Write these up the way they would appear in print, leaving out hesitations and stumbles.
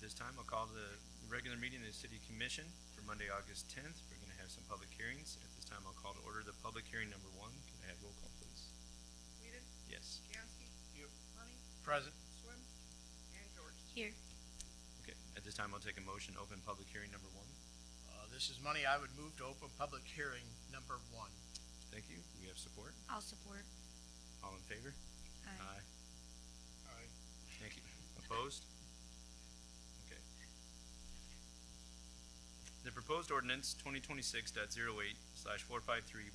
this time, I'll call the regular meeting of the City Commission for Monday, August 10th. We're going to have some public hearings. At this time, I'll call to order the public hearing number 1. Can I have roll call, please? Whedon? Yes. Jansky? Here. Money? Present. Swim? And George? Here. Okay. At this time, I'll take a motion to open public hearing number 1. This is Money. I would move to open public hearing number 1. Thank you. Do we have support? I'll support. All in favor? Aye. Aye. Thank you. Opposed? Okay. The proposed ordinance 2026.08/453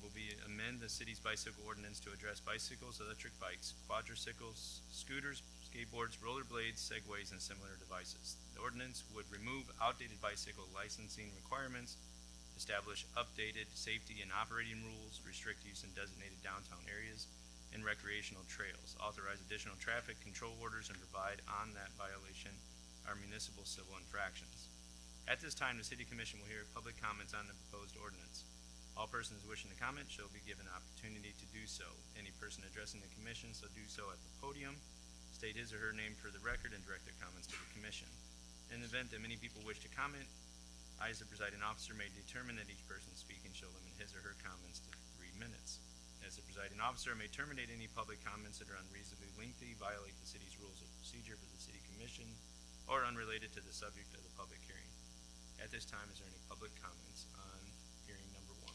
will be amend the city's bicycle ordinance to address bicycles, electric bikes, quadricycles, scooters, skateboards, rollerblades, segways, and similar devices. The ordinance would remove outdated bicycle licensing requirements, establish updated safety and operating rules, restrict use in designated downtown areas and recreational trails, authorize additional traffic control orders, and provide on that violation are municipal civil infractions. At this time, the City Commission will hear public comments on the proposed ordinance. All persons wishing to comment shall be given an opportunity to do so. Any person addressing the Commission shall do so at the podium, state his or her name for the record, and direct their comments to the Commission. In the event that many people wish to comment, I, as the presiding officer, may determine that each person speaking shall limit his or her comments to 3 minutes. As the presiding officer, I may terminate any public comments that are unreasonably lengthy, violate the city's rules of procedure for the City Commission, or unrelated to the subject of the public hearing. At this time, is there any public comments on hearing number 1?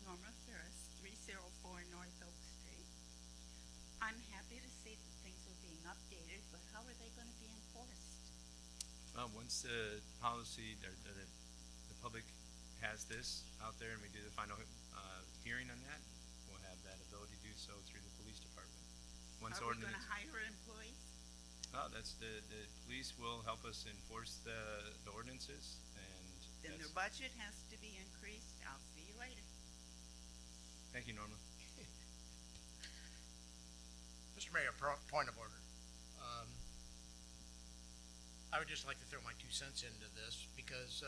Norma Ferris, 304 North Oak Street. I'm happy to see that things are being updated, but how are they going to be enforced? Once the policy, or the public has this out there and we do the final hearing on that, we'll have that ability to do so through the police department. Once Are we going to ordinance, hire employees? that's the police will help us enforce the ordinances, and Then their budget has to be increased. I'll see you later. Thank you, Norma. Mr. Mayor, point of order. I would just like to throw my 2 cents into this because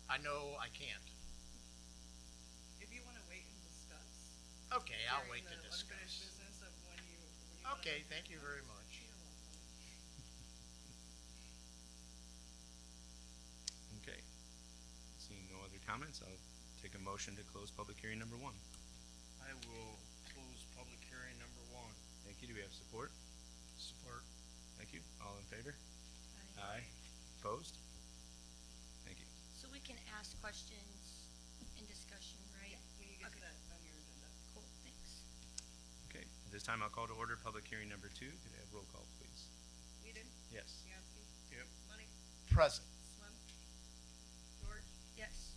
I know I can't. If you want to wait and discuss. Okay, I'll during wait to the unfinished discuss. business of when you Okay, thank you very much. Okay. Seeing no other comments, I'll take a motion to close public hearing number 1. I will close public hearing number 1. Thank you. Do we have support? Support. Thank you. All in favor? Aye. Aye. Opposed? Thank you. So we can ask questions in discussion, right? When you get to Okay. that on your agenda. Cool, thanks. Okay. At this time, I'll call to order public hearing number 2. Could I have roll call, please? Whedon? Yes. Jansky? Yep. Money? Present. Swim? George? Yes.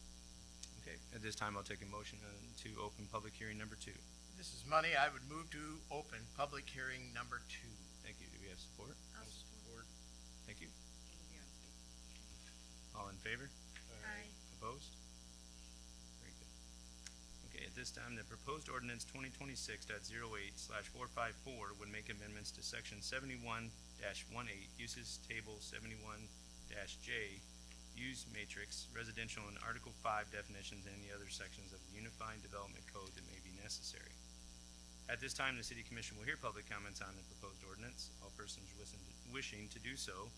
Okay. At this time, I'll take a motion to open public hearing number 2. This is Money. I would move to open public hearing number 2. Thank you. Do we have support? I'll support. Thank you. And Jansky. All in favor? Aye. Opposed? Very good. Okay, at this time, the proposed ordinance 2026.08/454 would make amendments to section 71-18, uses table 71-J, use matrix, residential, and Article 5 definitions, and any other sections of the Unified Development Code that may be necessary. At this time, the City Commission will hear public comments on the proposed ordinance. All persons wishing to do so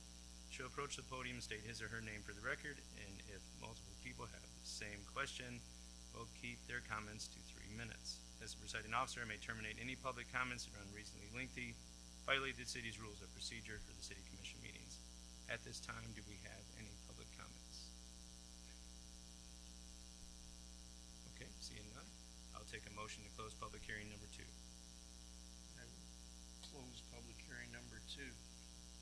shall approach the podium and state his or her name for the record, and if multiple people have the same question, will keep their comments to 3 minutes. As the presiding officer, I may terminate any public comments that are unreasonably lengthy, violate the city's rules of procedure for the City Commission meetings. At this time, do we have any public comments? Okay, seeing none, I'll take a motion to close public hearing number 2. I will close public hearing number 2.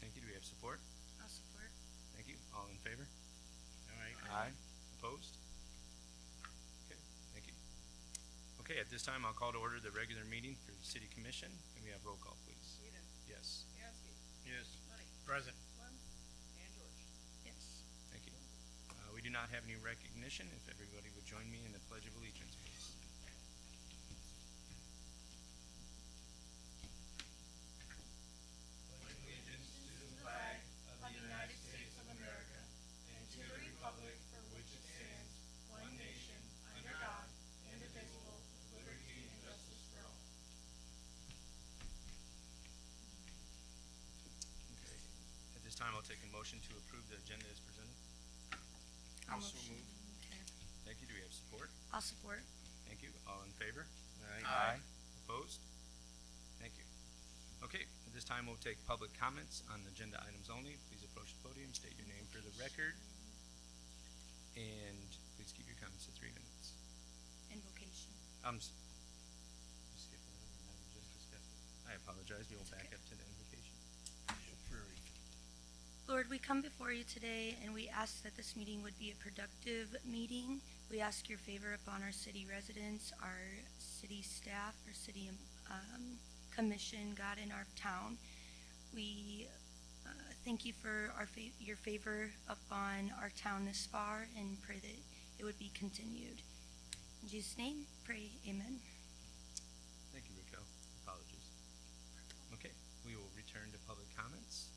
Thank you. Do we have support? I'll support. Thank you. All in favor? Aye. Aye. Opposed? Okay, thank you. Okay, at this time, I'll call to order the regular meeting for the City Commission. Can we have roll call, please? Whedon? Yes. Jansky? Yes. Money? Present. Swim? And George? Yes. Thank you. We do not have any recognition. If everybody would join me in the Pledge of Allegiance, please. Allegiance to the flag of the United States of America and to the republic for which it stands, one take a motion to approve the agenda as presented. I'll Also motion. move. Okay. Thank you. Do we have support? I'll support. Thank you. All in favor? Aye. Opposed? Thank you. Okay, at this time, we'll take public comments on agenda items only. Please approach the podium, state your name for the record, and please keep your comments to 3 minutes. Invocation. You skipped that one, now we just discussed it. I apologize. We will It's back okay. up to the invocation. Lord, we come before you today and we ask that this meeting would be a productive meeting. We ask your favor upon our city residents, our city staff, our city commission, God, in our town. We thank you for your favor upon our town this far and pray that it would be continued. In Jesus' name, pray, amen. Thank you, Raquel. Apologies. Okay, we will return to public comments.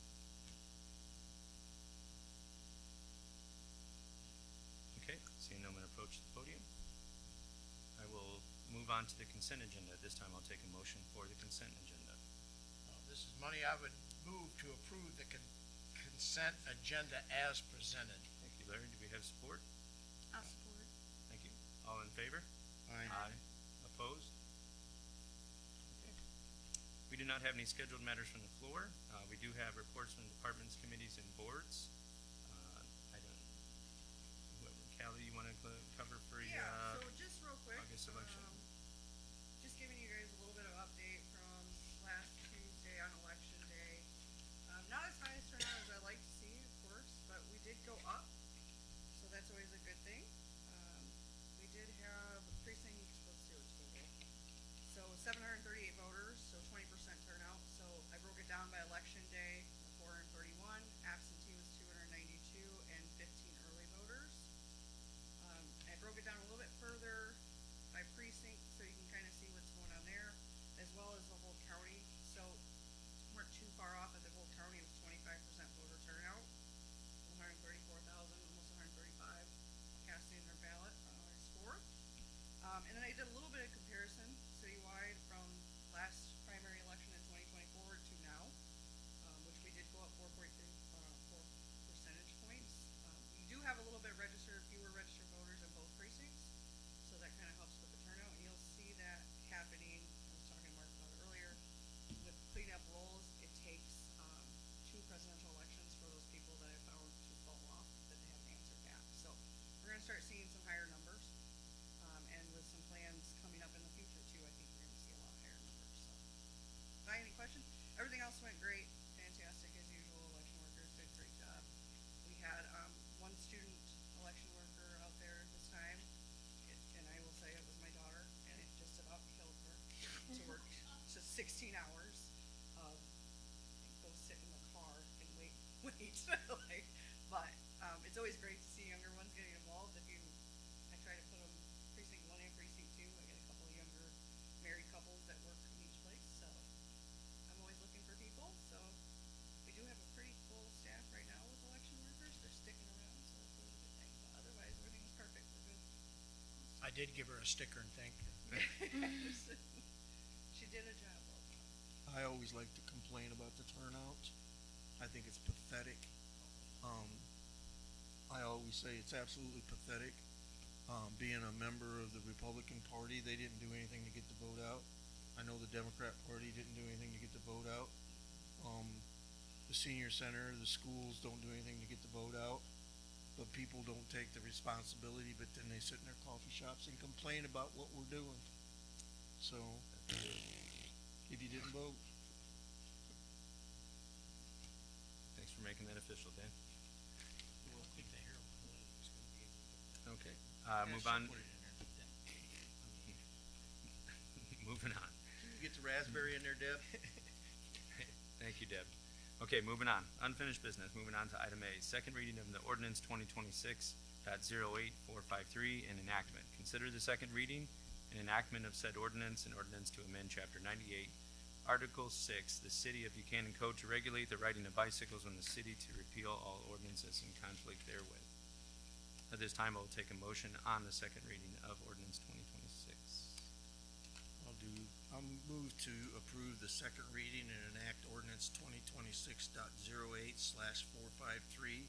Okay, seeing no one approach the podium, I will move on to the consent agenda. This time I'll take a motion for the consent agenda. This is money. I would move to approve the consent agenda as presented. Thank you, Larry. Do we have support? I'll support. Thank you. All in favor? Aye. Opposed? Okay. We do not have any scheduled matters from the floor. We do have reports from departments, committees, and boards. I don't, whoever, Callie, you want to cover for Yeah, so just real quick, August election? just giving you guys a little bit of update from last Tuesday on election day. Not as high a turnout as I'd like to see, of course, but we did go up, so that's always a good thing. We did have precinct, let's see what's total. So 738 voters, so 20% turnout. So I broke it down by election day, 431, absentee was 292, and 15 early voters. I broke it down a little bit further by precinct, so you can kind of see what's going on there, as well as the whole county. So we're not too far off at the whole county. It was 25% voter turnout, 134,000, almost 135 casting their ballot on August 4th. And then I did a little bit of comparison citywide from last primary election in 2024 to now, which we did go up 4.3 4 percentage points. We do have a little bit fewer registered voters in both precincts, so that kind of helps with the turnout. And you'll see that happening. I was talking to Mark about it earlier. With cleanup rolls, it takes 2 presidential elections for those people that I found to fall off that they haven't answered back. So we're going to start seeing some higher numbers. And with some plans coming up in the future too, I think we're gonna see a lot higher numbers, so. By any questions? Everything else went great, fantastic as usual, election workers did a great job. We had, one student election worker out there this time, and I will say it was my daughter, and it just about killed her to work just 16 hours of, go sit in the car and wait, like, but, it's always great to see younger ones getting involved. I try to put them precinct 1 and precinct 2. I get a couple of younger married couples that work in each place, so I'm always looking for people. So we do have a pretty full staff right now with election workers. They're sticking around, so that's always a good thing. But otherwise, everything's perfect. We're good. I did give her a sticker and thank her. She did a job well done. I always like to complain about the turnout. I think it's pathetic. I always say it's absolutely pathetic. Being a member of the Republican Party, they didn't do anything to get the vote out. I know the Democrat Party didn't do anything to get the vote out. The senior center, the schools don't do anything to get the vote out. But people don't take the responsibility, but then they sit in their coffee shops and complain about what we're doing. So, if you didn't vote, Thanks for making that official, Dan. I think the Herald Bulletin is gonna be able to put that. Okay, Yeah, move she'll on. put it in there. Moving on. you get the raspberry in there, Deb? Thank you, Deb. Okay, moving on. Unfinished business. Moving on to item A, second reading of the ordinance 2026.08453 and enactment. Consider the second reading and enactment of said ordinance and ordinance to amend Chapter 98, Article 6, the City of Buchanan Code to regulate the riding of bicycles in the city, to repeal all ordinances in conflict therewith. At this time, I will take a motion on the second reading of ordinance 2026. I'll I'll move to approve the second reading and enact ordinance 2026.08/453,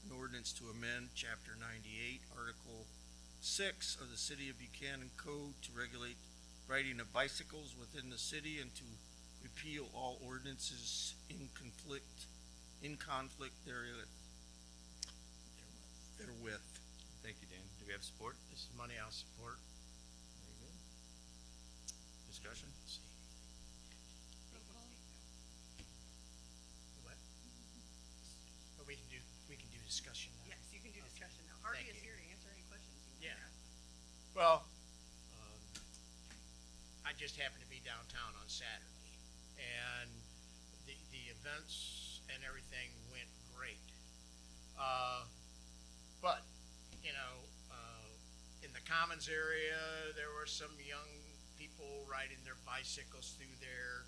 an ordinance to amend chapter 98, article 6 of the City of Buchanan Code to regulate riding of bicycles within the city and to repeal all ordinances in conflict therewith. Thank you, Dan. Do we have support? This is money I'll support. Very good. Discussion? What? But we can do discussion now. Yes, you can do discussion now. Harvey Thank is you. here to answer any questions you Yeah. might have. Well, I just happened to be downtown on Saturday, and the events and everything went great. But, you know, in the Commons area, there were some young people riding their bicycles through there.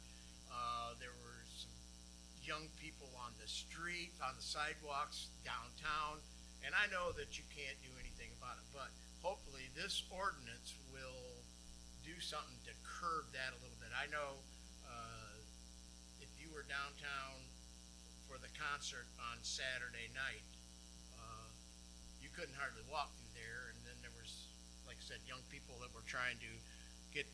There were some young people on the street, on the sidewalks downtown, and I know that you can't do anything about it, but hopefully this ordinance will do something to curb that a little bit. I know, if you were downtown for the concert on Saturday night, you couldn't hardly walk through there, and then there was, like I said, young people that were trying to get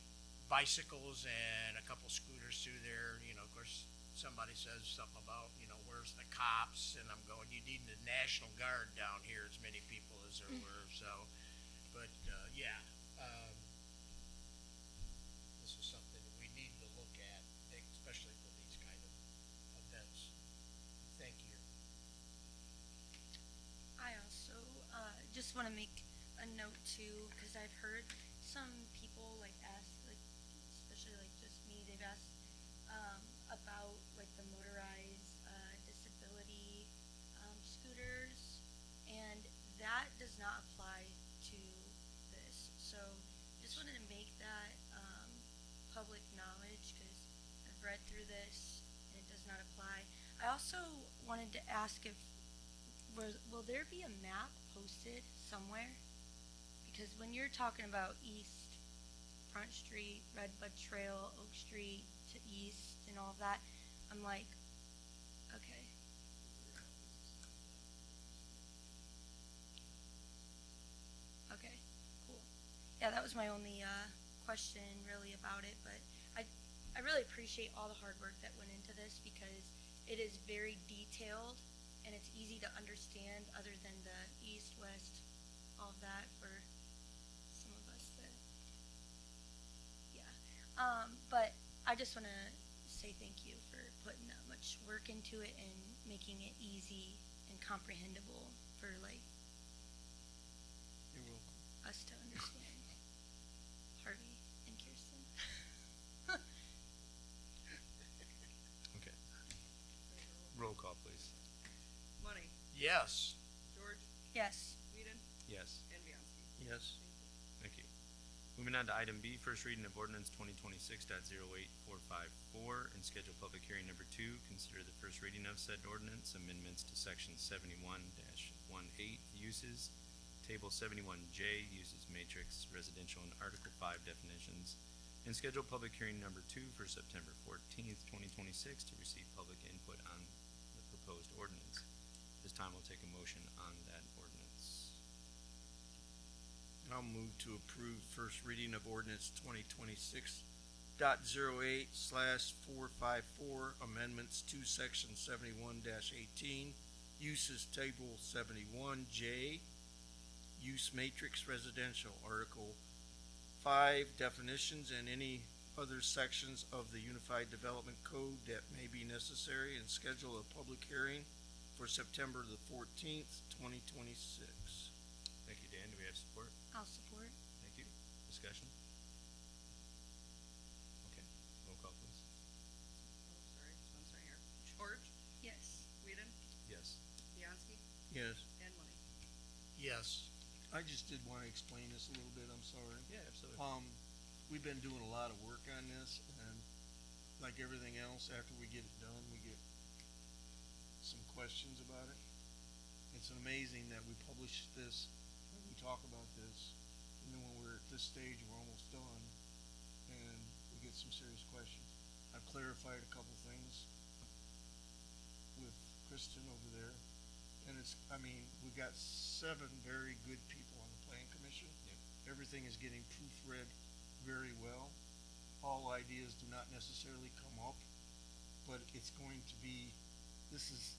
bicycles and a couple scooters through there. You know, of course, somebody says something about, you know, where's the cops, and I'm going, you need the National Guard down here, as many people as there were, so, but, yeah, this is something that we need to look at, especially for these kind of events. Thank you. I also just want to make a note too, because I've heard some people like ask, like especially like just me, they've asked about like the motorized disability scooters, and that does not apply to this. So just wanted to make that public knowledge, because I've read through this and it does not apply. I also wanted to ask if will there be a map posted somewhere? Because when you're talking about East, Front Street, Redbud Trail, Oak Street to East and all of that, I'm like, okay. Okay, cool. Yeah, that was my only question really about it, but I really appreciate all the hard work that went into this, because it is very detailed and it's easy to understand, other than the east, west, all of that for some of us that, yeah. But I just want to say thank you for putting that much work into it and making it easy and comprehensible for like You're welcome. us to understand. Harvey and Kirsten. Okay. Roll call, please. Money, Yes. George, Yes. Whedon, Yes. and Bianski. Yes. Thank you. Moving on to item B, first reading of ordinance 2026.08454, and schedule public hearing number 2. Consider the first reading of said ordinance, amendments to section 71-18 uses, table 71J uses matrix residential, and article 5 definitions, and schedule public hearing number 2 for September 14th, 2026 to receive public input on the proposed ordinance. This time we'll take a motion on that ordinance. I'll move to approve first reading of ordinance 2026.08/454, amendments to section 71-18, uses table 71J, use matrix residential, article 5 definitions, and any other sections of the Unified Development Code that may be necessary, and schedule a public hearing for September the 14th, 2026. Thank you, Dan. Do we have support? I'll support. Thank you. Discussion? Okay. Roll call, please. Oh, sorry, just one second here. George, Yes. Whedon, Yes. Bianski, Yes. and Money. Yes. I just did want to explain this a little bit, I'm sorry. Yeah, absolutely. We've been doing a lot of work on this, and like everything else, after we get it done, we get some questions about it. It's amazing that we publish this, and we talk about this, and then when we're at this stage, we're almost done, and we get some serious questions. I've clarified a couple things with Kristen over there. And we got 7 very good people on the planning commission. Yep. Everything is getting proofread very well. All ideas do not necessarily come up, but it's going to be, this is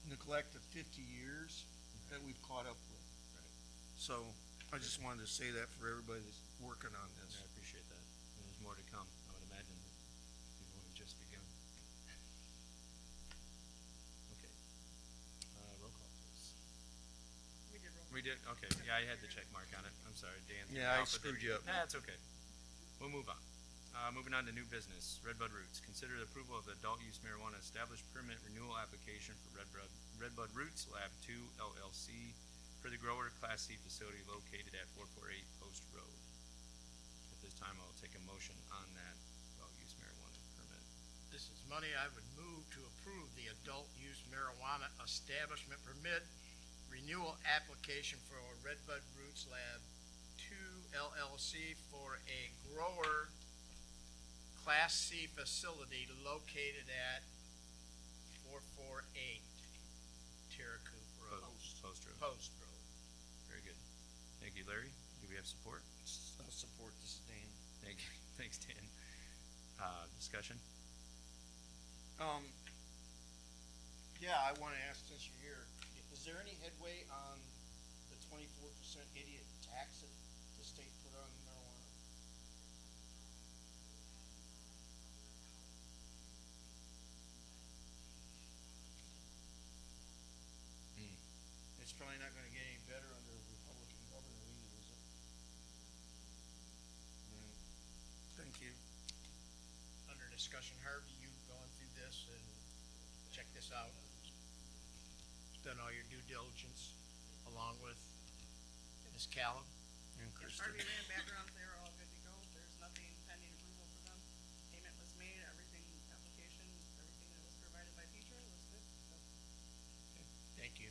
neglect of 50 years that we've caught up with. Right. So I just wanted to say that for everybody that's working on this. I appreciate that. And there's more to come. I would imagine that we've only just begun. Okay. Roll call, please. We did roll. We did? Okay. Yeah, I had the check mark on it. I'm sorry, Dan. Yeah, I screwed you up. Nah, it's okay. We'll move on. Moving on to new business, Redbud Roots. Consider the approval of the adult use marijuana established permit renewal application for Redbud Roots Lab 2 LLC for the grower Class C facility located at 448 Post Road. At this time, I'll take a motion on that adult use marijuana permit. This is money. I would move to approve the adult use marijuana establishment permit renewal application for Redbud Roots Lab 2 LLC for a grower Class C facility located at 448 Terracoop Road. Post Road. Post Road. Very good. Thank you, Larry. Do we have support? I'll support this, Dan. Thank you. Thanks, Dan. Discussion? Yeah, I wanna ask since you're here, is there any headway on the 24% idiot tax that the state put on marijuana? It's probably not gonna get any better under a Republican governor either, is it? Thank you. Under discussion, Harvey, you've gone through this and checked this out. Done all your due diligence along with Ms. Callum. And Yes, Kristen. Harvey ran backgrounds, they were all good to go, there's nothing pending approval for them. Payment was made, everything, application, everything that was provided by Peter was good, so. Thank you.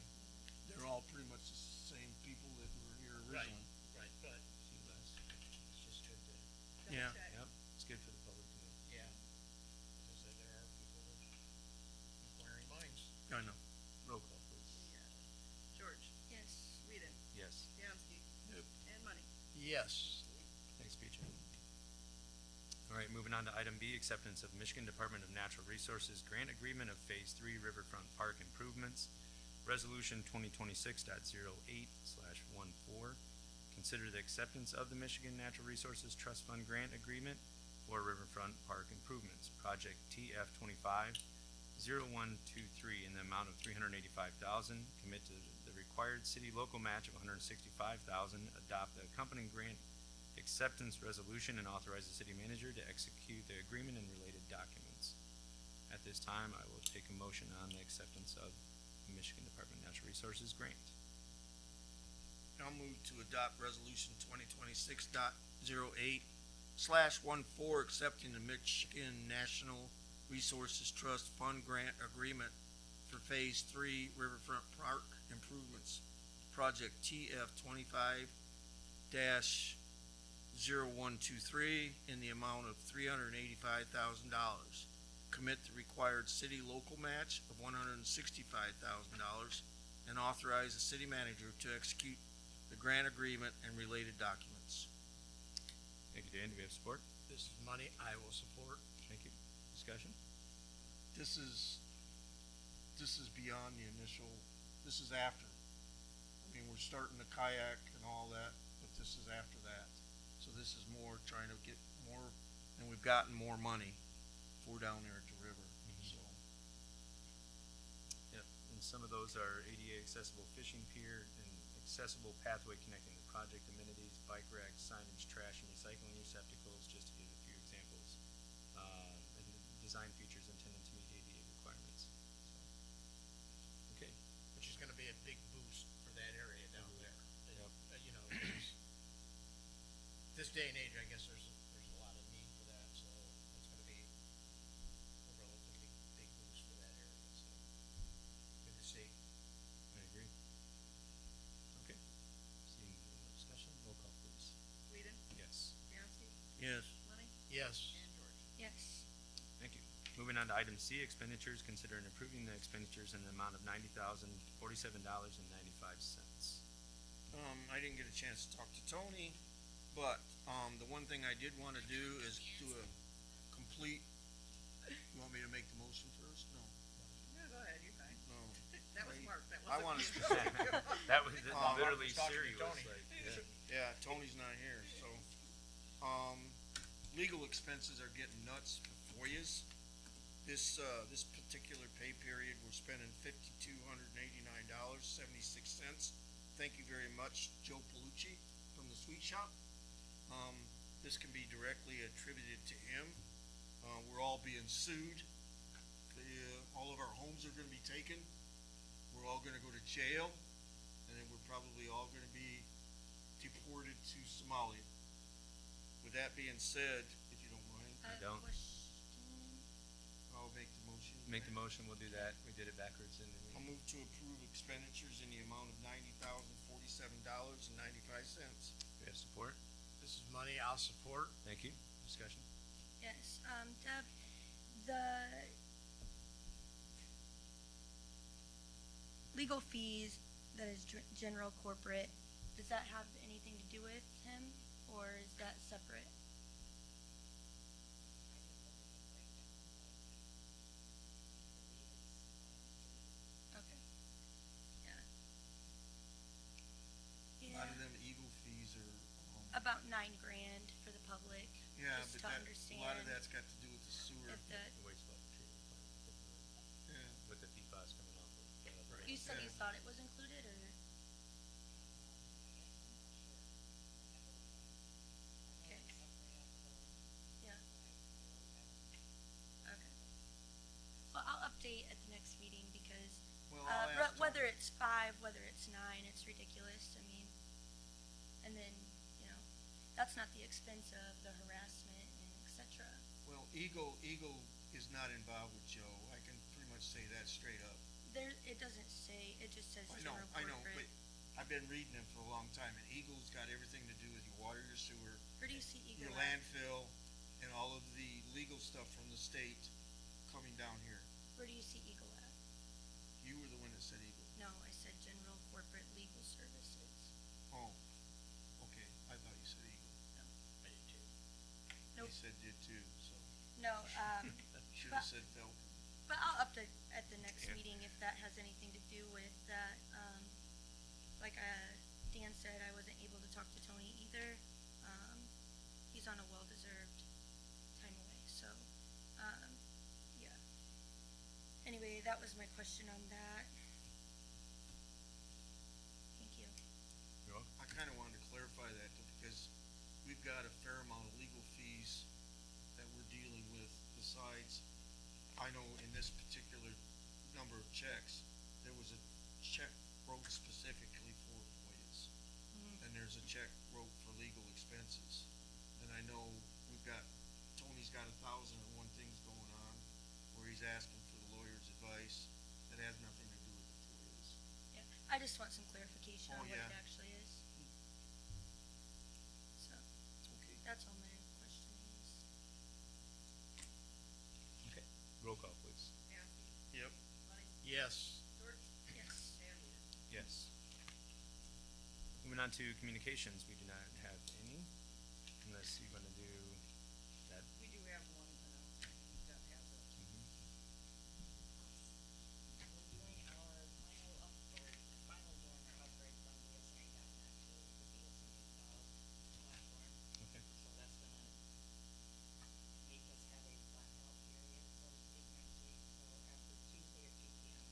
They're all pretty much the same people that were here originally. Right, but See you guys. it's just good to, double Yeah. check. Yep, it's good for the public to know. yeah. As I said, there are people with inquiring minds. I know. Roll call, please. Yeah. George, Yes. Whedon, Yes. Bianski. Yep. And Money. Yes. Thanks, Peach. All right, moving on to item B, acceptance of Michigan Department of Natural Resources grant agreement of Phase 3 Riverfront Park improvements. Resolution 2026.08/14. Consider the acceptance of the Michigan Natural Resources Trust Fund grant agreement for Riverfront Park improvements, project TF 25-0123 in the amount of $385,000. Commit to the required city local match of $165,000. Adopt the accompanying grant acceptance resolution and authorize the city manager to execute the agreement and related documents. At this time, I will take a motion on the acceptance of the Michigan Department of Natural Resources grant. I'll move to adopt resolution 2026.08/14, accepting the Michigan National Resources Trust Fund grant agreement for Phase 3 Riverfront Park improvements, project TF 25-0123 in the amount of $385,000. Commit the required city local match of $165,000 and authorize the city manager to execute the grant agreement and related documents. Thank you, Dan. Do we have support? This is money I will support. Thank you. Discussion? This is beyond the initial, this is after. I mean, we're starting the kayak and all that, but this is after that. So this is more trying to get more, and we've gotten more money for down there at the river, so. Yep, and some of those are ADA accessible fishing pier and accessible pathway connecting the project amenities, bike racks, signage, trash and recycling receptacles, just to give a few examples. And the design features intended to meet ADA requirements, so. Okay, Which is gonna be a big boost for that area down there. Yep. You know, this day and age, I guess there's a lot of need for that, so it's gonna be a relatively big boost for that area, so good to see. I agree. Okay, seeing no discussion, roll call please. Whedon, Yes. Bianski, Yes. Money. Yes. on to item C, expenditures. Consider approving the expenditures in the amount of $90,047.95. I didn't get a chance to talk to Tony, but, the one thing I did wanna do is do a complete, you want me to make the motion first? No, Yeah, go ahead, you're fine. no. That was Mark, that I wasn't wanna you. specific, That was Mark literally was talking to Siri was Tony. like, yeah. yeah, Tony's not here, so, legal expenses are getting nuts for FOIAs. This particular pay period, we're spending $5,289.76. Thank you very much, Joe Palucci from the Sweet Shop. This can be directly attributed to him. We're all being sued. All of our homes are gonna be taken. We're all gonna go to jail, and then we're probably all gonna be deported to Somalia. With that being said, if you don't mind, I don't. Question. I'll make the motion. Make the motion, we'll do that. We did it backwards and I'll then move to approve expenditures in the amount of $90,047.95. we have support. This is money I'll support. Thank you. Discussion. Yes, Deb, the legal fees that is general corporate, does that have anything to do with him, or is that separate? Okay, yeah. A lot of Yeah, them Eagle fees are, about $9,000 for the public, yeah, just but to that, understand. a lot of that's got to do with the sewer. If the, The wastewater treatment plant, Yeah. with the PFAS coming off of, right. you said you Yeah. thought it was included, or? Okay. Yeah. Okay. Well, I'll update at the next meeting because, Well, I'll ask whether Tony. it's 5, whether it's 9, it's ridiculous, I mean, and then, you know, that's not the expense of the harassment and et cetera. Well, Eagle is not involved with Joe. I can pretty much say that straight up. There, it doesn't say, it just says general I know, but corporate. I've been reading them for a long time, and Eagle's got everything to do with your water, your sewer, Where do you see Eagle your at? landfill, and all of the legal stuff from the state coming down here. Where do you see Eagle at? You were the one that said Eagle. No, I said general corporate legal services. Oh, okay, I thought you said Eagle. I do too. Nope. You said did too, so, No, should've said Falcon. but I'll update at the next Yeah. meeting if that has anything to do with that. Like, Dan said, I wasn't able to talk to Tony either. He's on a well-deserved time away, so, yeah. Anyway, that was my question on that. Thank you. You're welcome. I kinda wanted to clarify that though, because we've got a fair amount of legal fees that we're dealing with besides, I know in this particular number of checks, there was a check wrote specifically for FOIAs. And there's a check wrote for legal expenses. And I know Tony's got 1,001 things going on where he's asking for the lawyer's advice that has nothing to do with the FOIAs. Yeah, I just want some clarification Oh, on what it yeah. actually is. So, Okay. that's all my question is. Okay. Roll call, please. Massey, Yep. Money, Yes. George, Yes. Andy. Yes. Moving on to communications, we do not have any, unless you wanna do that. We do have one announcement, Jeff has it. We're doing our final doing our upgrade from BSNA.net to the BSNA cloud platform. Okay. So that's gonna make us have a blackout period, so to speak, next week. So after Tuesday at 2 p.m.,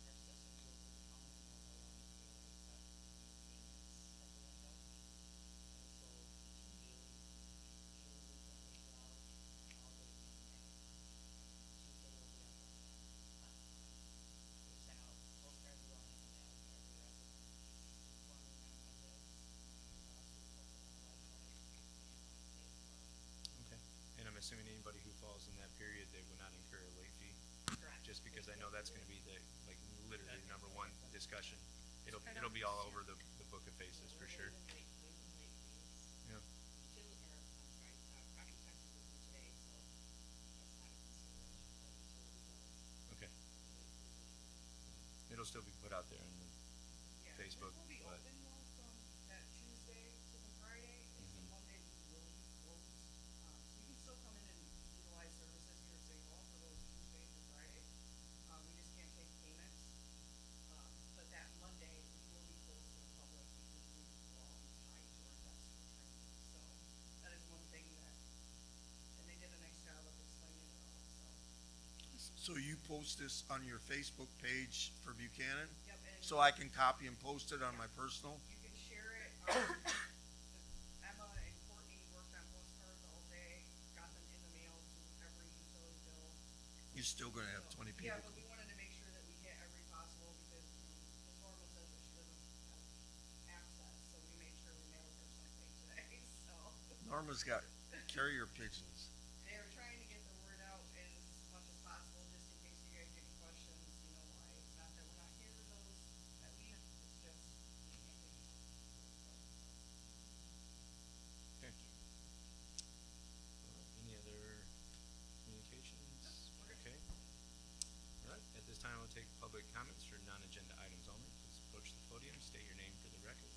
our systems will be down and we'll no longer be able to accept any payments at the window. This will continue intermittently throughout all day Monday. Tuesday will be up and running platform. We sent out postcards going in the mail to every resident, informing them of this. And we've also posted on the website and on Facebook. Okay. And I'm assuming anybody who falls in that period, they will not incur a late fee, Correct. just because I know that's gonna be the, like, literally the number one discussion. It'll Right be on. all over the book of faces for sure. Waiving late fees. Yeah. Property taxes is due today, so that's not a consideration, but will still be put out there in the Yeah, Facebook, this will be but- open though from that Tuesday to the Friday, it's the Mhm. Monday we will be closed. So you can still come in and utilize services here at City Hall for those Tuesday through Friday. We just can't take payments. But that Monday, we will be closed to the public because we will all be tied to our desk for training. So that is one thing that, and they did a nice job of explaining it all, so. So you post this on your Facebook page for Buchanan? Yep, and So I can copy and post it on my personal? you can share it. Emma and Courtney worked on postcards all day, got them in the mail to every utility bill. You're still gonna have So, 20 people. Yeah, but we wanted to make sure that we hit every possible because, Ms. Norma says that she doesn't have access, so we made sure we mailed her something today, so. Norma's got carrier pigeons. They're trying to get the word out as much as possible, just in case you guys get any questions, why, not that we're not here those that week, it's just, we can't take it. Okay. Any other communications? Okay. All right, at this time, I'll take public comments for non-agenda items only. Please approach the podium, state your name for the record.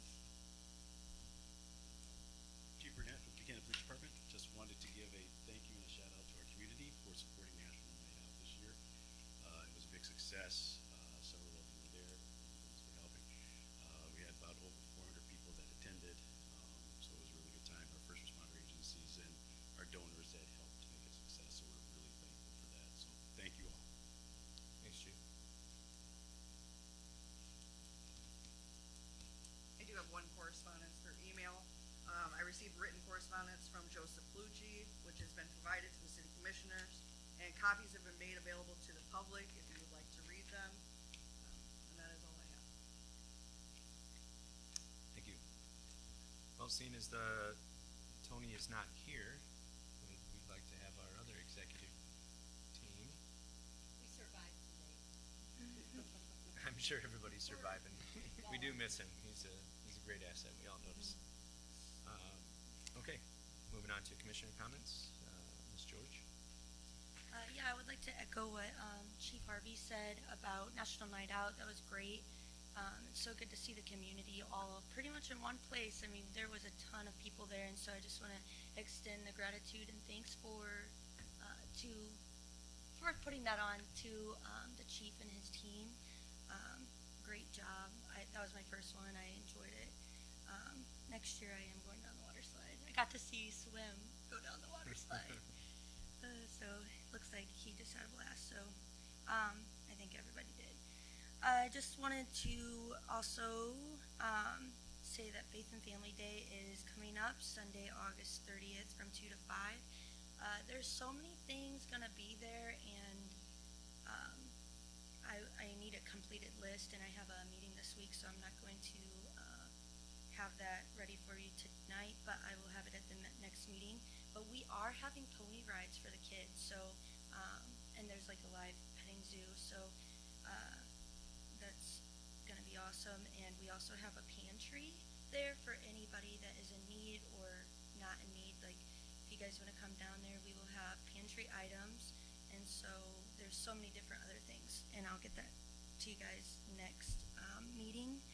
Chief Burnett with Buchanan Police Department. Just wanted to give a thank you and a shout out to our community for supporting National Night Out this year. It was a big success. Several of you were there. Thanks for helping. We had about over 400 people that attended, so it was a really good time. Our first responder agencies and our donors that helped to make it a success, so we're really thankful for that. So thank you all. Thanks, Chief. I do have one correspondence through email. I received written correspondence from Joseph Lucci, which has been provided to the city commissioners, and copies have been made available to the public if you would like to read them. And that is all I have. Thank you. Well, seeing as Tony is not here, we'd like to have our other executive team. We survived today. I'm sure everybody's surviving. We do miss him. He's a great asset. We all notice. Okay, moving on to commissioner comments. Ms. George? Yeah, I would like to echo what Chief Harvey said about National Night Out. That was great. It's so good to see the community all pretty much in one place. I mean, there was a ton of people there, and so I just want to extend the gratitude and thanks for putting that on to the chief and his team. Great job. That was my first one. I enjoyed it. Next year I am going down the water slide. I got to see you swim, go down the water slide. So it looks like he just had a blast. So I think everybody did. I just wanted to also say that Faith and Family Day is coming up Sunday, August 30th from 2 to 5. There's so many things going to be there, and I need a completed list, and I have a meeting this week, so I'm not going to have that ready for you tonight, but I will have it at the next meeting. But we are having pony rides for the kids, so and there's like a live petting zoo, so that's gonna be awesome. And we also have a pantry there for anybody that is in need or not in need. Like if you guys want to come down there, we will have pantry items, and so there's so many different other things, and I'll get that to you guys next meeting.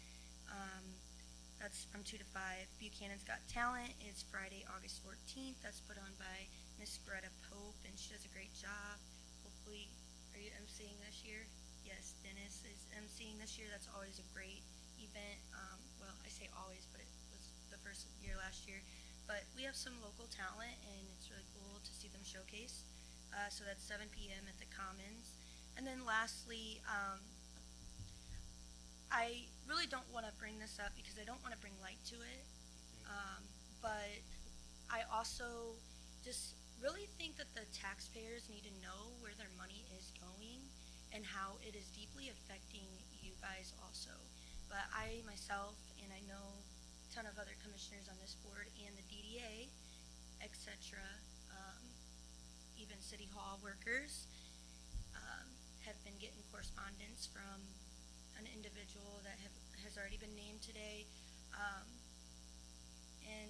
That's from 2 to 5. Buchanan's Got Talent is Friday, August 14th. That's put on by Miss Greta Pope, and she does a great job. Hopefully, are you emceeing this year? Yes, Dennis is emceeing this year. That's always a great event. Well, I say always, but it was the first year last year. But we have some local talent, and it's really cool to see them showcase. So that's 7 p.m. at the Commons. And then lastly, I really don't want to bring this up because I don't want to bring light to it, but I also just really think that the taxpayers need to know where their money is going and how it is deeply affecting you guys also. But I myself, and I know a ton of other commissioners on this board and the DDA, etc., even City Hall workers, have been getting correspondence from an individual that has already been named today, and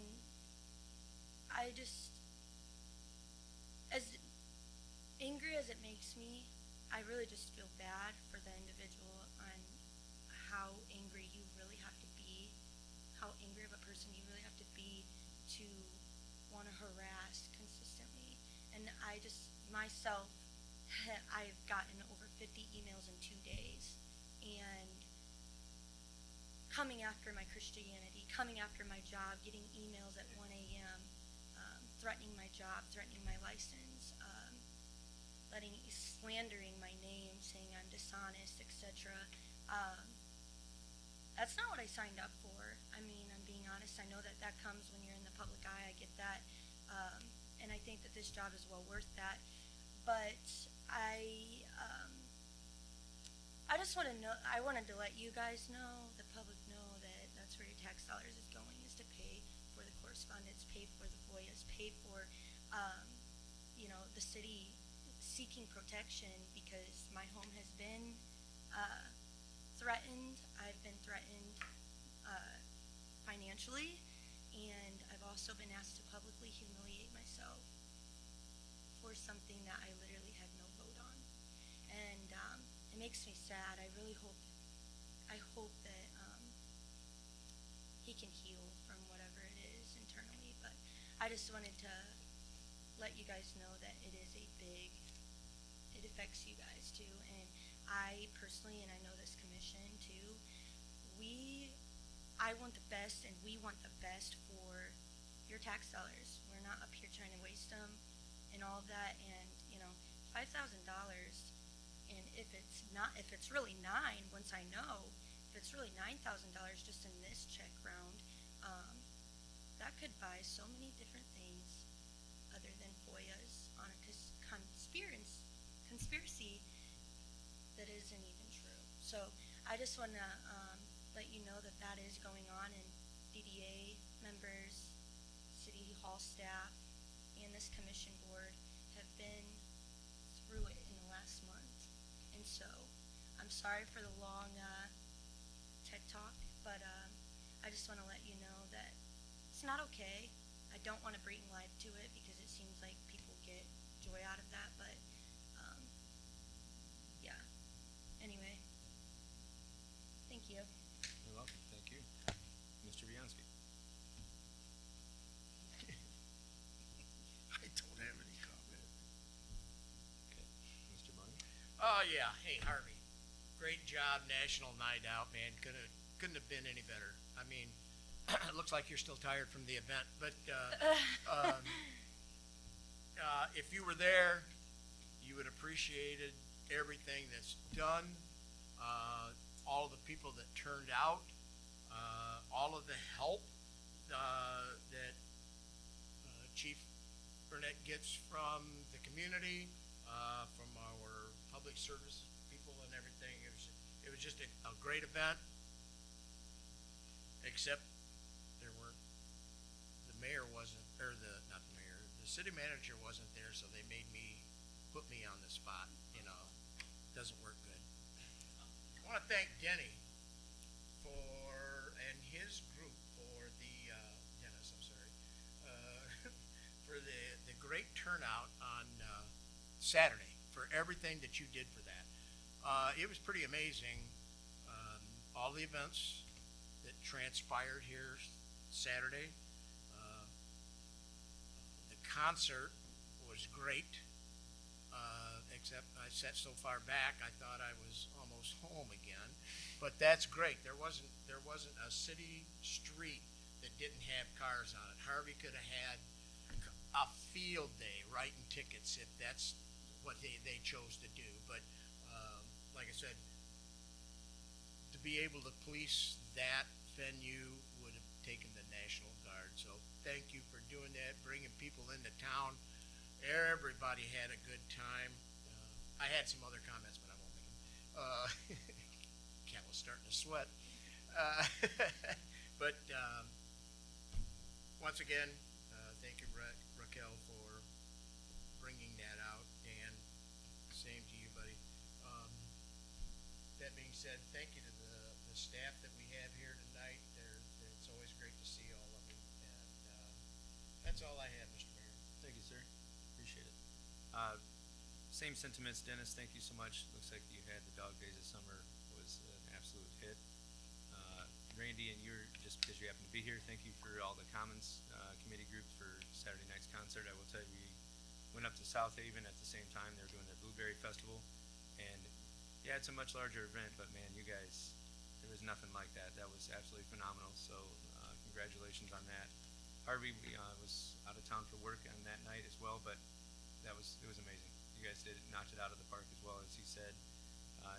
I just, as angry as it makes me, I really just feel bad for the individual how angry you really have to be, how angry of a person you really have to be to want to harass consistently. And I just, myself, I've gotten over 50 emails in 2 days. And coming after my Christianity, coming after my job, getting emails at 1 a.m., threatening my job, threatening my license, slandering my name, saying I'm dishonest, etc. That's not what I signed up for. I mean, I'm being honest. I know that that comes when you're in the public eye. I get that. And I think that this job is well worth that. But I just want to know, I wanted to let you guys know, the public know, that that's where your tax dollars is going, is to pay for the correspondence, pay for the FOIAs, pay for, the city seeking protection, because my home has been threatened. I've been threatened financially, and I've also been asked to publicly humiliate myself for something that I literally had no vote on. And it makes me sad. I really hope that he can heal from whatever it is internally. But I just wanted to let you guys know that it affects you guys too. And I personally, and I know this commission too, I want the best, and we want the best for your tax dollars. We're not up here trying to waste them and all of that. And $5,000, and if it's really $9,000, once I know, if it's really $9,000 just in this check round, that could buy so many different things other than FOIAs on a conspiracy that isn't even true. So I just want to let you know that that is going on, and DDA members, City Hall staff, and this commission board have been through it in the last month. And so I'm sorry for the long TED talk, but I just want to let you know that it's not okay. I don't want to bring life to it, because it seems like people get joy out of that, but yeah. Anyway, thank you. You're welcome. Thank you. Mr. Bianski. I don't have any comment. Okay. Mr. Money? Oh, yeah. Hey, Harvey. Great job, National Night Out, man. Couldn't have been any better. I mean, it looks like you're still tired from the event, but if you were there, you would appreciated everything that's done, all the people that turned out, all of the help that Chief Burnett gets from the community, from our public service people and everything. It was just a great event, except there weren't, the mayor wasn't, or not the mayor, the city manager wasn't there, so they put me on the spot. Doesn't work good. I want to thank Denny and his group for Dennis, I'm sorry, for the great turnout on Saturday, for everything that you did for that. It was pretty amazing, all the events that transpired here Saturday. The concert was great, except I sat so far back I thought I was almost home again. But that's great. There wasn't a city street that didn't have cars on it. Harvey could have had a field day writing tickets if that's what they chose to do. But like I said, to be able to police that venue would have taken the National Guard. So thank you for doing that, bringing people into town. Everybody had a good time. I had some other comments, but I won't make them. Cat was starting to sweat. But once again, thank you, Raquel, for bringing that out, and same to you, buddy. That being said, thank you to the staff that we have here tonight. It's always great to see all of them, and that's all I have, Mr. Mayor. Thank you, sir. Appreciate it. Same sentiments, Dennis. Thank you so much. Looks like you had the Dog Days of Summer was an absolute hit. Randy, and you're, just because you happen to be here, thank you for all the Commons Committee group for Saturday night's concert. I will tell you, we went up to South Haven at the same time. They were doing their Blueberry Festival, and yeah, it's a much larger event, but man, you guys, there was nothing like that. That was absolutely phenomenal, so congratulations on that. Harvey was out of town for work on that night as well, but it was amazing. You guys knocked it out of the park as well as he said,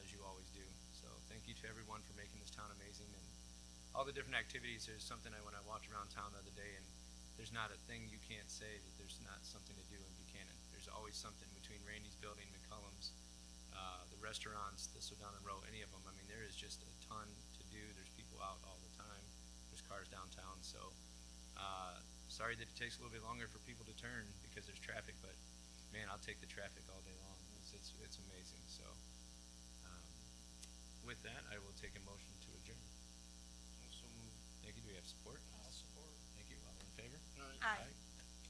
as you always do. So thank you to everyone for making this town amazing, and all the different activities. There's something when I walked around town the other day, and there's not a thing you can't say that there's not something to do in Buchanan. There's always something between Randy's building, McCullum's, the restaurants, the Sodana Row, any of them. I mean, there is just a ton to do. There's people out all the time. There's cars downtown. So sorry that it takes a little bit longer for people to turn because there's traffic, but man, I'll take the traffic all day long. It's amazing. So